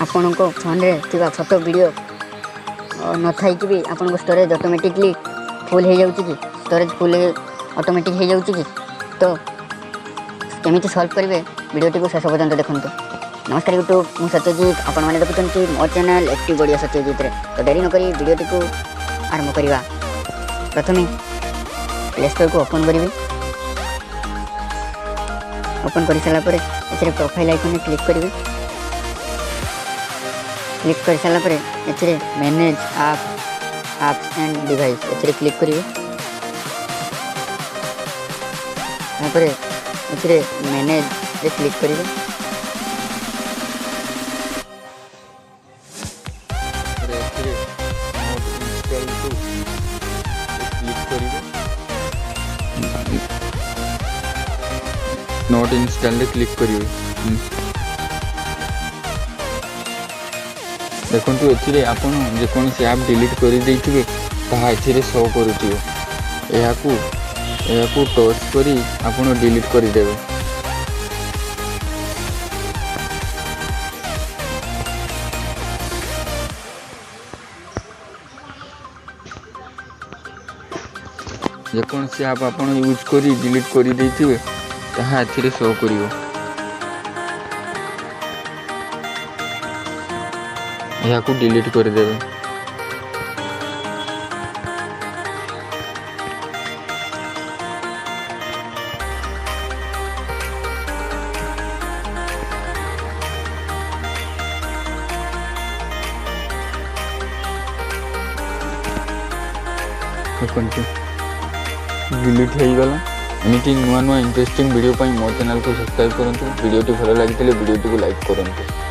आपण फोन रे थिबा फोटो वीडियो न थाई कि भी आपन स्टोरेज ऑटोमेटिकली फुल हो जाउची कि स्टोरेज फुल ऑटोमेटिक हो जाउची कि तो केमिति सॉल्व करेंगे वीडियो को शेष पर्यंत देखते। नमस्कार यूट्यूब मु सत्यजीत आपण मैंने देखुं मो चैनल एक्टिव बढ़िया सत्यजीत रे। तो देरी नक वीडियो को आरंभ करवा। प्रथम प्ले स्टोर को ओपन करी ओपन कर सारापर ए प्रोफाइल आइकन क्लिक करेंगे। क्लिक कर सारापर ए मैनेज एप्स एंड डिवाइस ए क्लिक करेंगे। ए मैनेज क्लिक करेंगे। नोट इंस्टॉल क्लिक करिवे। देखंतु एथिरे आपण जे कोनसी ऐप डिलीट करि दैथिबे ताहा एथिरे शो करूथिबो। एहाकू टच करी आपण डिलीट करि देबे। जे कोनसी ऐप आपण यूज करी डिलीट करि दैथिबे ताहा एथिरे शो करिवो। एहाकू डिलीट कर देबे। डिलीट हो गला। एमती नुआ नुआ इंटरेस्टिंग वीडियो पाई मो चैनल को सब्सक्राइब करंतु। वीडियो टी भल लगी वीडियो टी को लाइक करंतु।